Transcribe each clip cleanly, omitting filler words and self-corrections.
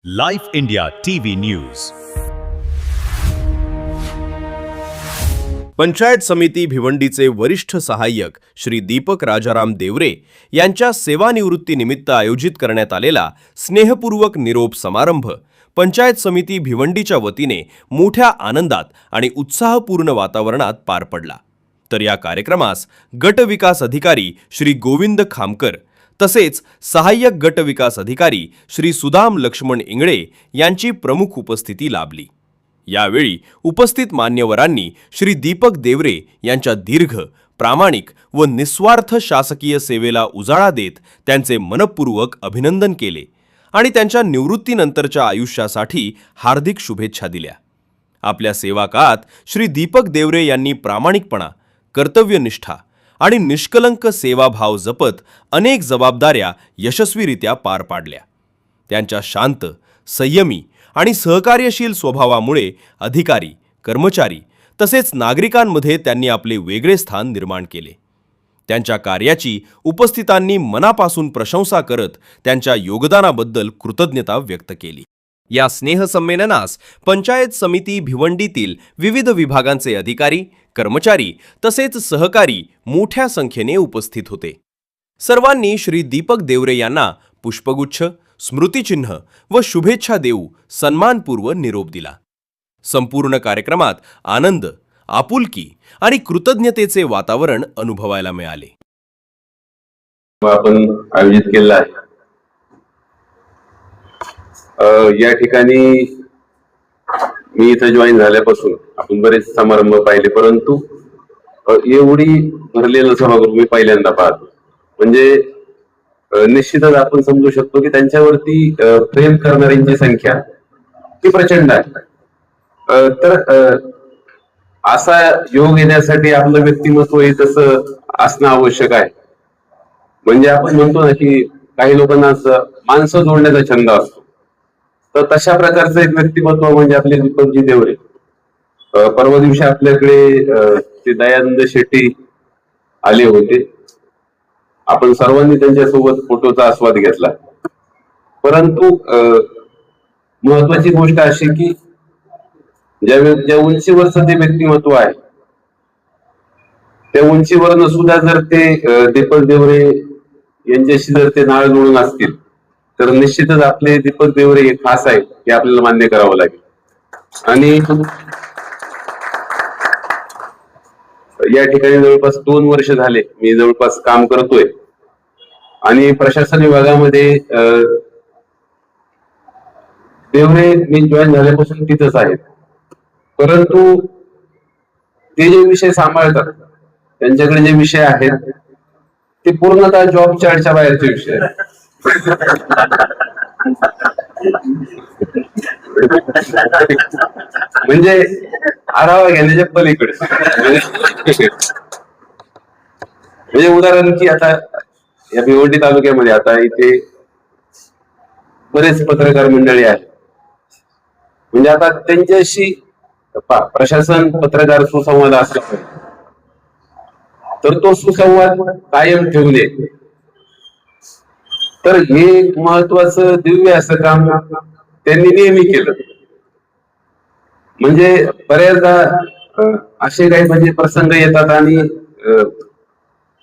Life India TV news. Panchayat समिती भिवंडीचे वरिष्ठ सहाय्यक श्री दीपक राजाराम देवरे यांच्या सेवानिवृत्तीनिमित्त आयोजित करण्यात आलेला स्नेहपूर्वक निरोप समारंभ पंचायत समिती भिवंडीच्या वतीने मोठ्या आनंदात आणि उत्साहपूर्ण वातावरणात पार पडला. तर या कार्यक्रमास गट विकास अधिकारी श्री गोविंद खामकर तसेच सहाय्यक गट विकास अधिकारी श्री सुदाम लक्ष्मण इंगळे यांची प्रमुख उपस्थिती लाभली. यावेळी उपस्थित मान्यवरांनी श्री दीपक देवरे यांच्या दीर्घ, प्रामाणिक व निस्वार्थ शासकीय सेवेला उजाळा देत त्यांचे मनपूर्वक अभिनंदन केले आणि त्यांच्या निवृत्तीनंतरच्या आयुष्यासाठी हार्दिक शुभेच्छा दिल्या. आपल्या सेवा काळात श्री दीपक देवरे यांनी प्रामाणिकपणा, कर्तव्यनिष्ठा आणि निष्कलंक सेवाभाव जपत अनेक जबाबदाऱ्या यशस्वीरित्या पार पाडल्या. त्यांच्या शांत, संयमी आणि सहकार्यशील स्वभावामुळे अधिकारी, कर्मचारी तसेच नागरिकांमध्ये त्यांनी आपले वेगळे स्थान निर्माण केले. त्यांच्या कार्याची उपस्थितांनी मनापासून प्रशंसा करत त्यांच्या योगदानाबद्दल कृतज्ञता व्यक्त केली. या स्नेहसंमेलनास पंचायत समिती भिवंडीतील विविध विभागांचे अधिकारी, कर्मचारी तसेच सहकारी मोठ्या संख्येने उपस्थित होते. सर्वांनी श्री दीपक देवरे यांना पुष्पगुच्छ, स्मृतिचिन्ह व शुभेच्छा देऊ सन्मानपूर्व निरोप दिला. संपूर्ण कार्यक्रमात आनंद, आपुलकी आणि कृतज्ञतेचे वातावरण अनुभवायला मिळाले. आपण आयोजित केला आहे. या ठिकाणी मी इथं जॉईन झाल्यापासून आपण बरेच समारंभ पाहिले, परंतु एवढी भरलेलं सभागृह मी पहिल्यांदा पाहतो. म्हणजे निश्चितच आपण समजू शकतो की त्यांच्यावरती प्रेम करणाऱ्यांची संख्या ही प्रचंड आहे. तर असा योग येण्यासाठी आपलं व्यक्तिमत्व हे तसं असणं आवश्यक आहे. म्हणजे आपण म्हणतो ना की काही लोकांना माणसं जोडण्याचा छंद असतो, तर तशा प्रकारचं एक व्यक्तिमत्व म्हणजे आपले दीपकजी देवरे. परवा दिवशी आपल्याकडे ते दयानंद शेट्टी आले होते. आपण सर्वांनी त्यांच्यासोबत फोटोचा आस्वाद घेतला. परंतु महत्वाची गोष्ट अशी की ज्या उंचीवरचं ते व्यक्तिमत्व आहे, त्या उंचीवरनं सुद्धा जर ते दीपक देवरे यांच्याशी जर ते नाळ जोडून असतील तर निश्चितच आपले दीपक देवरे हे खास आहे हे आपल्याला मान्य करावं लागेल. आणि या ठिकाणी जवळपास 2 वर्ष झाले मी जवळपास काम करतोय आणि प्रशासन विभागामध्ये देवरे मी जॉईन झाल्यापासून तिथंच आहेत. परंतु ते जे विषय सांभाळतात, त्यांच्याकडे जे विषय आहेत ते पूर्णतः जॉब चार्टच्या बाहेरचे विषय आहेत. म्हणजे आढावा घेण्याच्या पलीकडे. म्हणजे उदाहरण की आता या भिवंडी तालुक्यामध्ये आता इथे बरेच पत्रकार मंडळी आहेत. म्हणजे आता त्यांच्याशी प्रशासन पत्रकार सुसंवाद असला तर तो सुसंवाद कायम ठेवणे, तर हे महत्वाचं दिव्य असं काम त्यांनी नेहमी केलं. म्हणजे बऱ्याचदा असे काही म्हणजे प्रसंग येतात आणि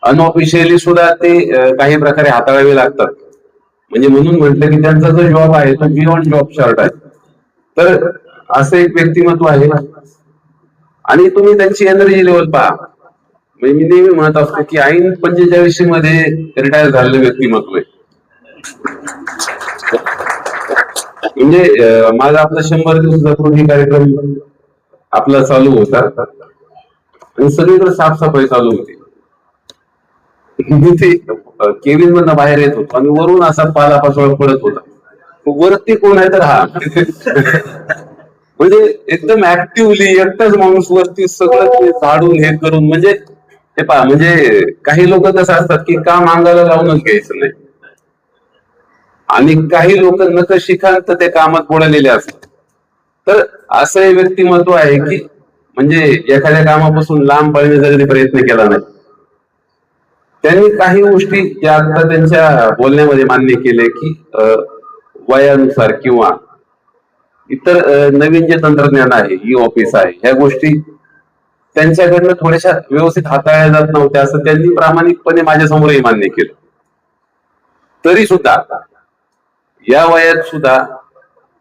अनऑफिशियली सुद्धा ते काही प्रकारे हाताळावे लागतात. म्हणजे म्हणून म्हटलं की त्यांचा जो जॉब आहे तो बियॉन्ड जॉब चार्ट आहे. तर असं एक व्यक्तिमत्व आहे. आणि तुम्ही त्यांची एनर्जी लेवल पहा. म्हणजे मी नेहमी म्हणत असतो की ऐन 45 मध्ये रिटायर झालेलं व्यक्तिमत्व आहे. म्हणजे माझा आपला 100 दिवसाचा पूर्ण कार्यक्रम आपला चालू होता आणि सगळीकडे साफसफाई चालू होती. तिथे केबिन मधनं बाहेर येत होतो आणि वरून असा पालापाचोळा पडत होता. वरती कोण आहे तर हा. म्हणजे एकदम ऍक्टिव्हली एकटाच माणूस वरती सगळं ते झाडून हे करून. म्हणजे हे पहा, म्हणजे काही लोक कसं असतात की काम अंगाला लावूनच घ्यायचं नाही आणि काही लोक नकशिकांत ते कामात बुडालेले असतात. तर असं हे व्यक्तिमत्व आहे की म्हणजे एखाद्या कामापासून लांब पळण्याचा प्रयत्न केला नाही. त्यांनी काही गोष्टी ज्या आता त्यांच्या बोलण्यामध्ये मान्य केले की वयानुसार किंवा इतर नवीन जे तंत्रज्ञान आहे, ई ऑफिस आहे, ह्या गोष्टी त्यांच्याकडनं थोड्याशा व्यवस्थित हाताळल्या जात नव्हत्या असं त्यांनी प्रामाणिकपणे माझ्यासमोरही मान्य केलं. तरी सुद्धा या वयात सुद्धा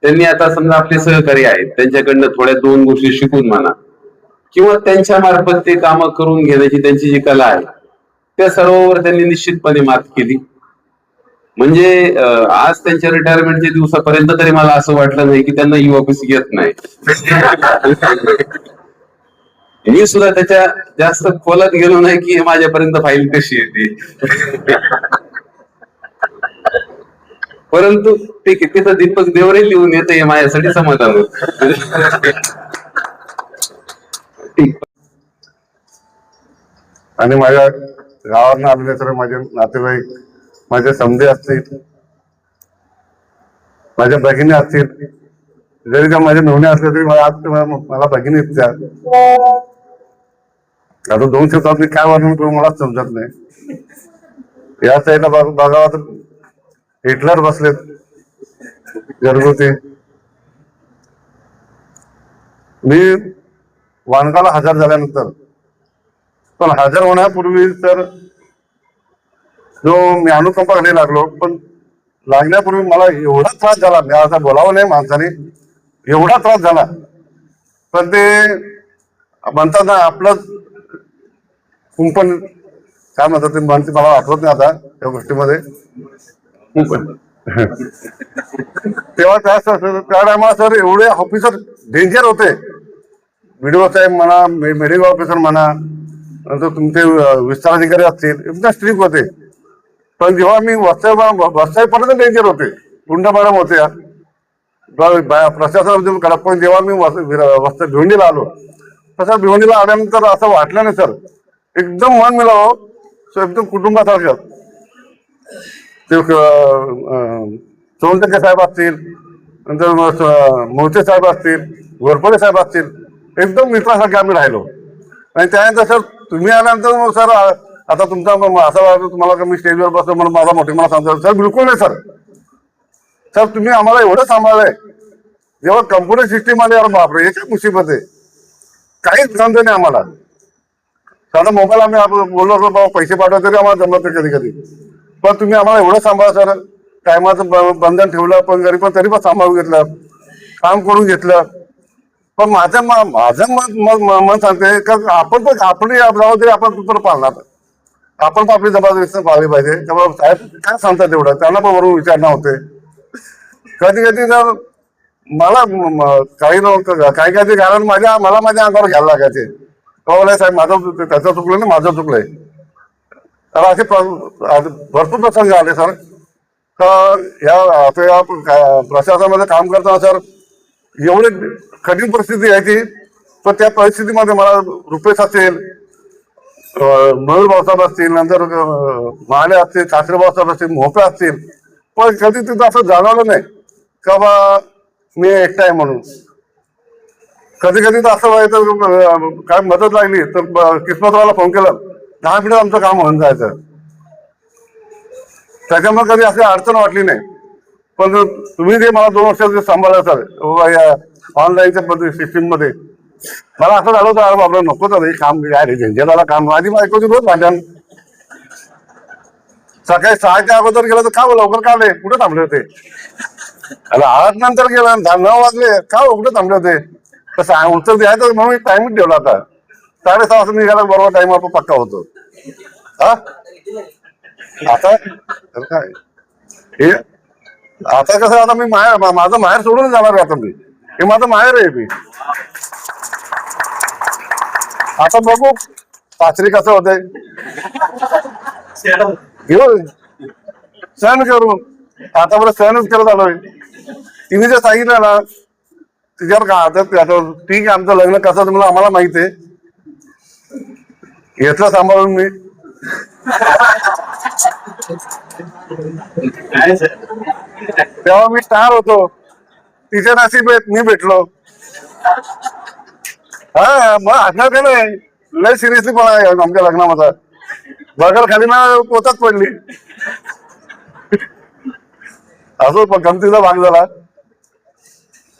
त्यांनी आता समजा आपले सहकारी आहेत त्यांच्याकडनं थोड्या दोन गोष्टी शिकून म्हणा किंवा त्यांच्या मार्फत ते कामं करून घेण्याची त्यांची जी कला आहे त्या सर्वांवर त्यांनी निश्चितपणे मात केली. म्हणजे आज त्यांच्या रिटायरमेंटच्या दिवसापर्यंत तरी मला असं वाटलं नाही की त्यांना ई ऑफिस येत नाही. मी सुद्धा त्याच्या जास्त खोलात गेलो नाही की माझ्यापर्यंत फाईल कशी येते. परंतु ते तिथं दीपक देवरे लिहून येते हे माझ्यासाठी समाधान होत. आणि माझ्या गावात आलेले तर माझे नातेवाईक, माझे समधे असतील, माझ्या भगिनी असतील, जरी त्या माझ्या नवण्या असल्या तरी मला भगिनी त्या आता 2 शब्दात मी काय वर्णन करू मलाच समजत नाही. या साईडला बघावा तर हिटलर बसलेत घरगुती. मी वाणगावला हजर झाल्यानंतर पण हजर होण्यापूर्वी तर जो मी अनुकंपाकडे लागलो, पण लागण्यापूर्वी मला एवढा त्रास झाला, मी आता बोलावं नाही माणसाने, एवढा त्रास झाला. पण ते म्हणतात ना आपलं कुंपण काय म्हणतात ते म्हणते, मला आठवत नाही आता त्या गोष्टीमध्ये. तेव्हा त्या टायमाला सर एवढे ऑफिसर डेंजर होते, व्हिडिओ साहेब म्हणा, मेडिकल ऑफिसर म्हणा, नंतर तुमचे विस्तार अधिकारी असतील, एकदम स्ट्रिक्ट होते. पण जेव्हा मी वस्ताईपर्यंत डेंजर होते, गुंड मॅडम होत्या, प्रशासन कडक. पण जेव्हा मी भिवंडीला आलो, तसं भिवंडीला आल्यानंतर असं वाटलं नाही सर, एकदम मन मिळावं, एकदम कुटुंबासारखं. ते सोनटक्के साहेब असतील, नंतर मोहिते साहेब असतील, घोरपडे साहेब असतील, एकदम मित्रासारखे आम्ही राहिलो. आणि त्यानंतर सर तुम्ही आल्यानंतर मग सर आता तुमचा असं वाटतं तुम्हाला का मी स्टेजवर बसतो म्हणून माझा मोठे मला सांगतो, सर बिलकुल नाही सर. सर तुम्ही आम्हाला एवढं सांभाळलंय, जेव्हा कम्प्युटर सिस्टीम आली यार बापरे याच्या मुसीबत आहे, काहीच समजत नाही आम्हाला. साधा मोबाईल आम्ही बोललो बाबा पैसे पाठवा तरी आम्हाला जमत नाही कधी कधी. पण तुम्ही आम्हाला एवढं सांभाळा सर, टायमाचं बंधन ठेवलं पण तरी पण सांभाळून घेतलं, काम करून घेतलं. पण माझं मन सांगते का आपण पण आपली जबाबदारी आपण कुठं पाळणार, आपण पण आपली जबाबदारी पाळली पाहिजे. त्यामुळे साहेब काय सांगतात तेवढं त्यांना पण वरून विचारणं होते. कधी कधी जर मला काही लोक काही कारण माझ्या अंगावर घ्यायला लागायचे, नाही साहेब माझं त्याचं चुकलं नाही माझं चुकलंय. तर असे भरपूर प्रसंग आले सर. तर या प्रशासनामध्ये काम करताना सर एवढी कठीण परिस्थिती आहे की, पण त्या परिस्थितीमध्ये मला रुपेश असेल, मयूर भाऊसाहेब असतील, नंतर महाले असतील, सासरे भाऊसाहेब असतील, मोपे असतील, पण कधी तिथं असं जाणवलं नाही का बा मी एकटा आहे म्हणून. कधी कधी तर असं व्हायचं काय मदत लागली तर किस्मतरावला फोन केला, 10 मिनिटात आमचं काम होऊन जायचं. त्याच्यामुळे कधी अशी अडचण वाटली नाही. पण तुम्ही जे मला 2 वर्षात सांभाळलं सर या ऑनलाईनच्या सिस्टीम मध्ये, मला असं झालं होतं अरे बाबा नको तर काम काय रे झंझटाला काम. माझी बायकोची रोज भांडण, सकाळी 6च्या अगोदर गेलं तर का लवकर का आले, कुठे थांबले होते. अरे 8 नंतर गेलं 9 वाजले का कुठे थांबले होते. तर उत्तर द्यायचं म्हणून मी टाइमच ठेवला आता, 6:30 वाजता निघाला बरोबर टाइम आपण पक्का होतो. हा आता काय हे आता कसं, आता मी माझं माहेर सोडून जाणार आहे. आता मी हे माझं माहेर आहे. मी आता बघू सासरी कसं होतंय, घेऊ सहन करू. आता बरं सहनच करत आलोय. तिने जे सांगितलं ना तिच्यावर का ठीक आहे, आमचं लग्न कसं तुम्हाला आम्हाला माहित आहे, घेतलं सांभाळून मी. तेव्हा मी स्टार होतो, तिच्या नशिबेत मी भेटलो. हा मग हसणार का नाही, लय सिरियसली पण आहे आमच्या लग्नामध्ये. बगर खाली ना पोतात पडली, असो पण गमतीचा भाग झाला.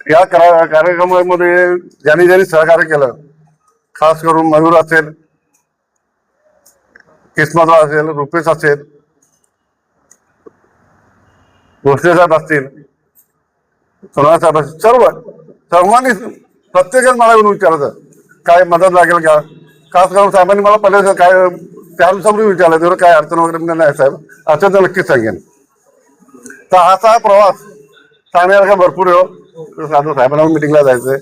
या कार्यक्रमामध्ये ज्यांनी ज्यांनी सहकार्य केलं, खास करून मयूर असेल, किस्मतराव असेल, रुपेश असेल, भोसले साहेब असतील, सोनार साहेब असतील, सर्वांनी प्रत्येकाने मला येऊन विचारायचं काय मदत लागेल का. खास करून साहेबांनी मला पहिले काय त्यानुसार विचारलं, तेवढं काय अडचण वगैरे नाही साहेब, असं तर नक्कीच सांगेन. तर असा प्रवास सांगण्यासारखा भरपूर आहे. साहेबांना मिटिंगला जायचंय.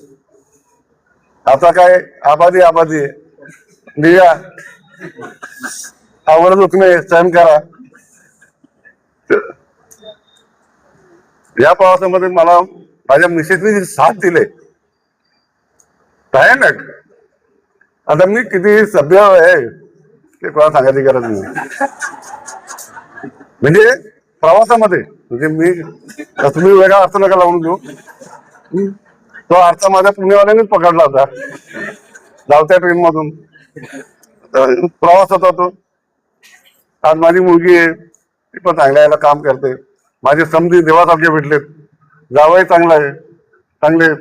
आता काय आबादी निया आवड दुखणे सहन करा. या प्रवासामध्ये मला माझ्या मिसेसने जी साथ दिले भयानक. आता मी किती सभ्य आहे ते कोणा सांगायची गरज नाही. म्हणजे प्रवासामध्ये म्हणजे तुम्ही वेगळा अर्थ नका लावून घेऊ. तो अर्थ माझ्या पुणेवाल्यानेच पकडला होता धावत्या ट्रेन मधून प्रवास होता तो. आज माझी मुलगी आहे, ती पण चांगल्या याला काम करते. माझे समधी देवासारखे भेटलेत. जावई चांगला आहे, चांगले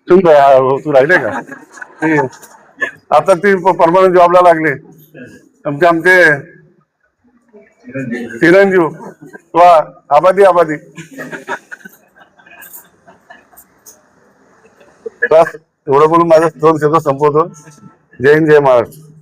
तू राहिले का. आता ती परमनंट जॉबला लागली. आमचे चिरंजीव वा आबादी बस एवढं बोलून माझा दोन शब्द संपवतो. जय हिंद, जय महाराष्ट्र.